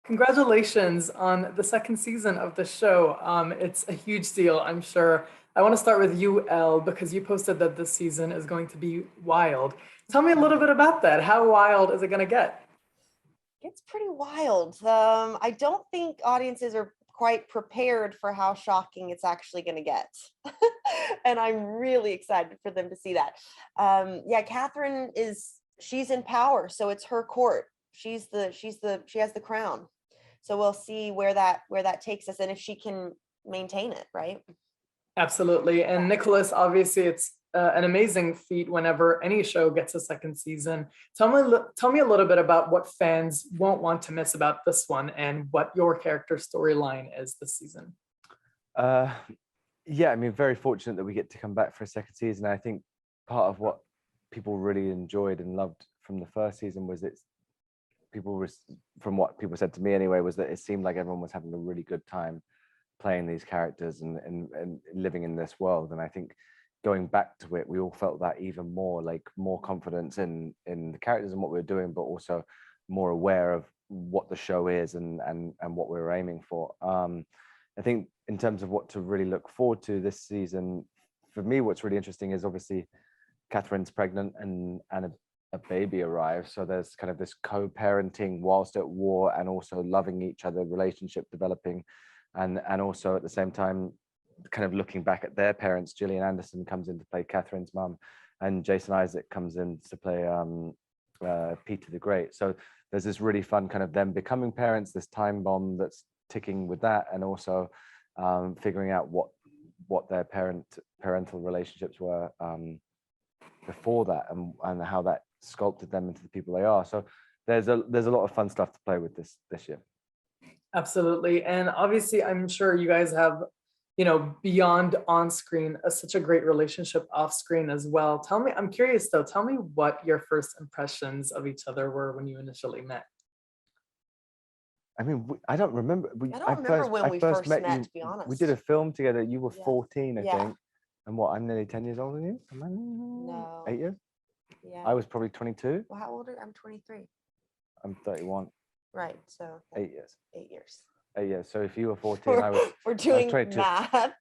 Congratulations on the second season of the show. It's a huge deal, I'm sure. I want to start with you, Elle, because you posted that this season is going to be wild. Tell me a little bit about that. How wild is it going to get? It's pretty wild. I don't think audiences are quite prepared for how shocking it's actually going to get. And I'm really excited for them to see that. Yeah, Catherine she's in power, so it's her court. She has the crown. So we'll see where that takes us and if she can maintain it, right? Absolutely. And Nicholas, obviously, it's an amazing feat whenever any show gets a second season. Tell me a little bit about what fans won't want to miss about this one and what your character storyline is this season. Yeah, I mean, very fortunate that we get to come back for a second season. I think part of what people really enjoyed and loved from the first season was from what people said to me anyway, was that it seemed like everyone was having a really good time playing these characters and living in this world. And I think going back to it, we all felt that even more, like more confidence in the characters and what we were doing, but also more aware of what the show is and what we were aiming for. I think in terms of what to really look forward to this season, for me, what's really interesting is obviously Catherine's pregnant and a baby arrives. So there's kind of this co-parenting whilst at war and also loving each other, relationship developing. And also at the same time, kind of looking back at their parents. Gillian Anderson comes in to play Catherine's mum, and Jason Isaac comes in to play Peter the Great. So there's this really fun kind of them becoming parents, this time bomb that's ticking with that, and also figuring out what their parental relationships were before that, and how that sculpted them into the people they are. So there's a lot of fun stuff to play with this year. Absolutely. And obviously, I'm sure you guys have, beyond on screen, such a great relationship off screen as well. I'm curious though, tell me what your first impressions of each other were when you initially met. I mean, I don't remember. I don't remember when we first met, to be honest. We did a film together. You were 14, I Yeah. think. And what, I'm nearly 10 years older than you? Am I? No. 8 years? Yeah. I was probably 22. Well, how old are you? I'm 23. I'm 31. Right. So 8 years. 8 years. 8 years. So if you were 14, I was. We're doing 22. math.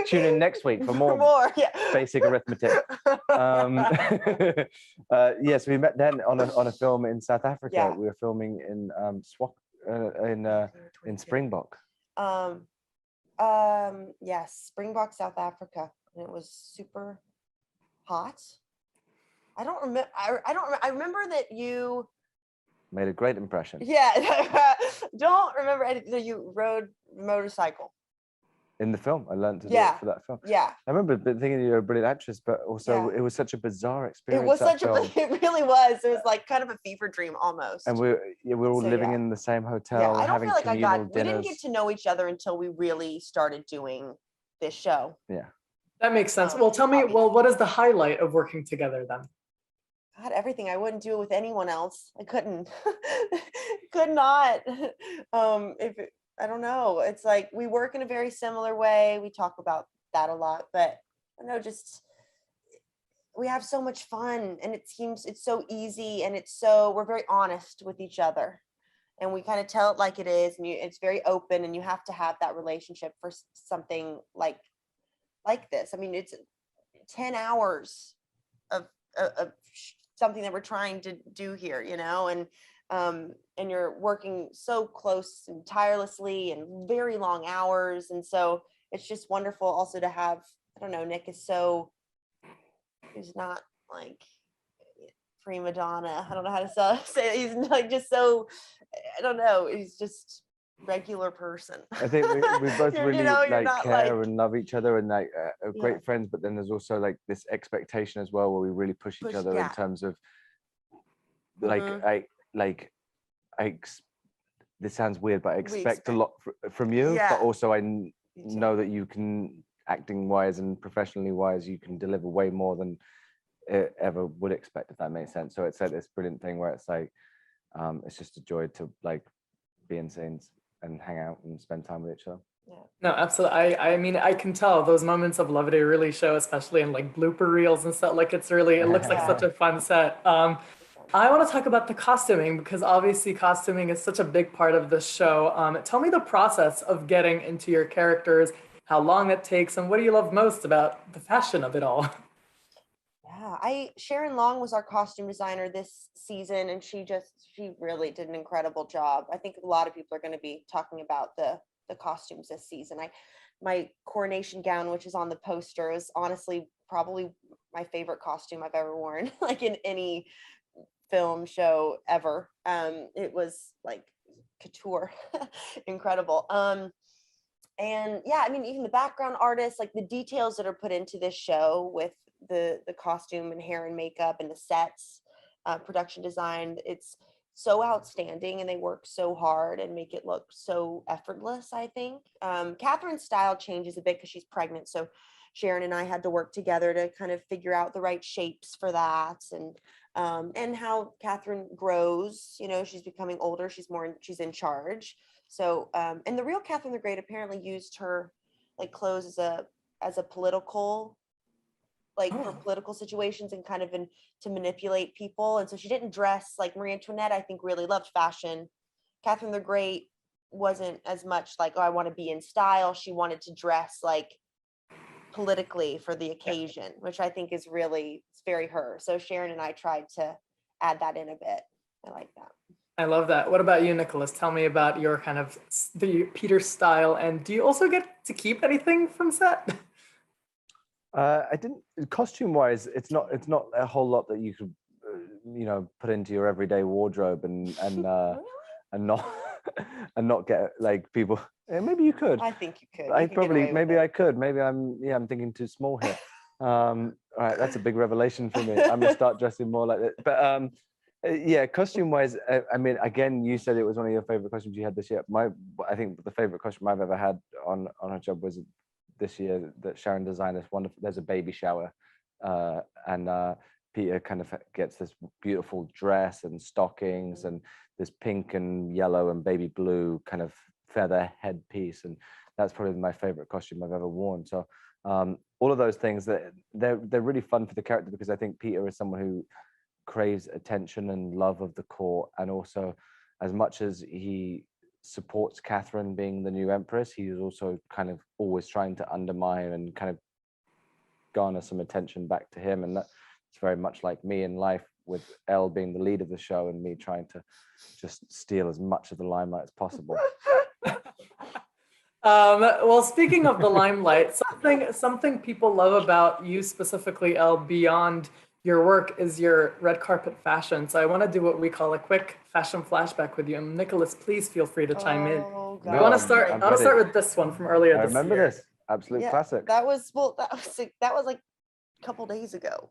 Tune in next week for more yeah. basic arithmetic. Yes, we met then on a film in South Africa. Yeah. We were filming in Springbok. Yes, Springbok, South Africa, and it was super hot. I don't remember. I remember that you Made a great impression. Yeah, don't remember anything. You rode motorcycle In the film, I learned to do it for that film. Yeah, I remember thinking you're a brilliant actress, but also it was such a bizarre experience. it was it really was. It was like kind of a fever dream almost. And we're all living in the same hotel. Yeah, I don't having feel like we dinners. didn't get to know each other until we really started doing this show. Yeah, that makes sense. Well, tell me, what is the highlight of working together then? God, everything. I wouldn't do it with anyone else. I couldn't. Could not. I don't know. It's like we work in a very similar way. We talk about that a lot, but I don't know, just we have so much fun, and it seems it's so easy, and we're very honest with each other, and we kind of tell it like it is, and it's very open, and you have to have that relationship for something like this. I mean, it's 10 hours of something that we're trying to do here, and you're working so close and tirelessly and very long hours. And so it's just wonderful also to have, I don't know, Nick is he's not like prima donna. I don't know how to say it. He's like just so, I don't know, he's just regular person. I think we both really care and love each other and are great friends, but then there's also like this expectation as well where we really push each other in terms of this sounds weird, but I expect a lot from you, but also I know that you can, acting wise and professionally wise, you can deliver way more than it ever would expect, if that makes sense. So it's like this brilliant thing where it's like it's just a joy to like be in scenes and hang out and spend time with each other. Yeah. No, absolutely. I mean, I can tell those moments of levity really show, especially in like blooper reels and stuff. Like it looks like such a fun set. I want to talk about the costuming because obviously costuming is such a big part of the show. Tell me the process of getting into your characters, how long it takes, and what do you love most about the fashion of it all? Yeah, Sharon Long was our costume designer this season, and she really did an incredible job. I think a lot of people are going to be talking about the costumes this season. My coronation gown, which is on the poster, is honestly probably my favorite costume I've ever worn, like in any film show ever. It was like couture, incredible. And yeah, I mean, even the background artists, like the details that are put into this show with the costume and hair and makeup and the sets, production design, it's so outstanding, and they work so hard and make it look so effortless. I think Catherine's style changes a bit because she's pregnant, so Sharon and I had to work together to kind of figure out the right shapes for that, and how Catherine grows. You know, she's becoming older, she's in charge. So and the real Catherine the Great apparently used her like clothes as a political, like for political situations, and kind of to manipulate people. And so she didn't dress like Marie Antoinette, I think, really loved fashion. Catherine the Great wasn't as much like, oh, I want to be in style. She wanted to dress like politically for the occasion, which I think is really, it's very her. So Sharon and I tried to add that in a bit. I like that. I love that. What about you, Nicholas? Tell me about your kind of the Peter style, and do you also get to keep anything from set? I didn't. Costume wise, it's not a whole lot that you could put into your everyday wardrobe and not and not get like people. Maybe you could. I think you could. I probably maybe I could. Maybe I'm thinking too small here. All right, that's a big revelation for me. I'm gonna start dressing more like that. But yeah, costume wise, I mean, again, you said it was one of your favorite costumes you had this year. I think the favorite costume I've ever had on a job was this year that Sharon designed. This wonderful. There's a baby shower, and Peter kind of gets this beautiful dress and stockings and this pink and yellow and baby blue kind of feather headpiece, and that's probably my favorite costume I've ever worn. So all of those things, that they're really fun for the character, because I think Peter is someone who craves attention and love of the court, and also, as much as he supports Catherine being the new empress, he is also kind of always trying to undermine and kind of garner some attention back to him. And that's very much like me in life, with Elle being the lead of the show and me trying to just steal as much of the limelight as possible. Well, speaking of the limelight, something people love about you specifically, Elle, beyond your work, is your red carpet fashion. So I want to do what we call a quick fashion flashback with you. And Nicholas, please feel free to chime in. God. I want to start with this one from earlier this year. I remember this. Absolute classic. That was like a couple days ago.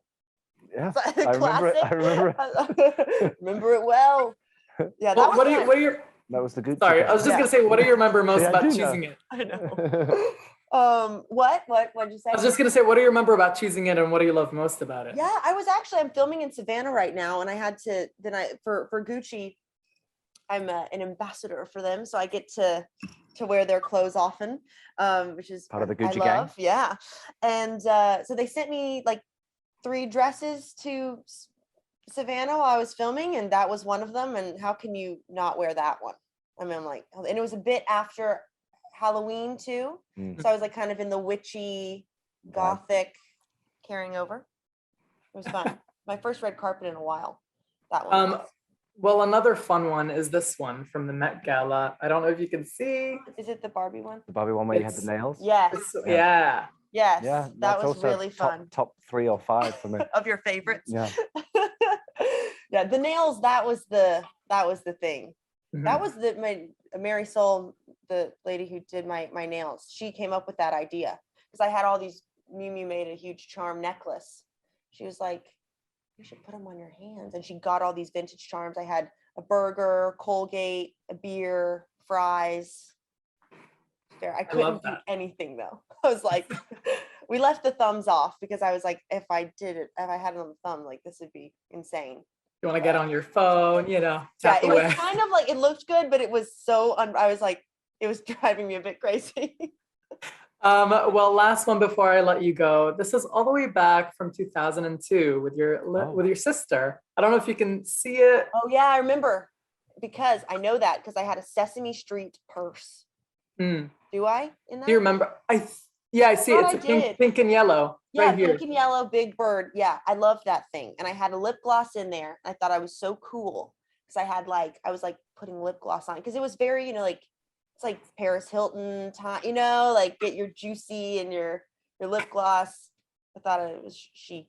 Yeah, I remember it. I remember it. Remember it well. Yeah. Well, what are your That was the good. Sorry, I was just gonna say, what do you remember most about choosing it? I know. What'd you say? I was just gonna say, what do you remember about choosing it, and what do you love most about it? Yeah, I'm filming in Savannah right now, and I had to for Gucci, I'm an ambassador for them, so I get to wear their clothes often, which is part of the Gucci gang. Yeah, and so they sent me like 3 dresses to Savannah while I was filming, and that was one of them. And how can you not wear that one? I mean, I'm like, and it was a bit after Halloween too, so I was like kind of in the witchy, gothic carrying over. It was fun. My first red carpet in a while. That one. Well, another fun one is this one from the Met Gala. I don't know if you can see. Is it the Barbie one? The Barbie one where you had the nails? Yes. Yeah. Yes. Yeah. That was really fun. Top 3 or 5 for me. Of your favorites? Yeah. Yeah. The nails. That was the thing. Mm-hmm. That was my Mary Soul, the lady who did my nails. She came up with that idea because I had all these. Miu Miu made a huge charm necklace. She was like, you should put them on your hands. And she got all these vintage charms. I had a burger, Colgate, a beer, fries. I couldn't do anything though. I was like, we left the thumbs off because I was like, if I had it on the thumb, like this would be insane. You want to get on your phone, tap away. It was kind of like, it looked good, but it was so, I was like, it was driving me a bit crazy. Well, last one before I let you go. This is all the way back from 2002 with your sister. I don't know if you can see it. Oh yeah, I remember because I know that because I had a Sesame Street purse. Mm. Do I in that? Do you remember? Yeah, I see it. Thought It's I a did. pink and yellow Yeah, right here. pink and yellow, big bird. Yeah, I loved that thing. And I had a lip gloss in there. I thought I was so cool because I was like putting lip gloss on because it was very, like it's like Paris Hilton time, like get your juicy and your lip gloss. I thought it was chic.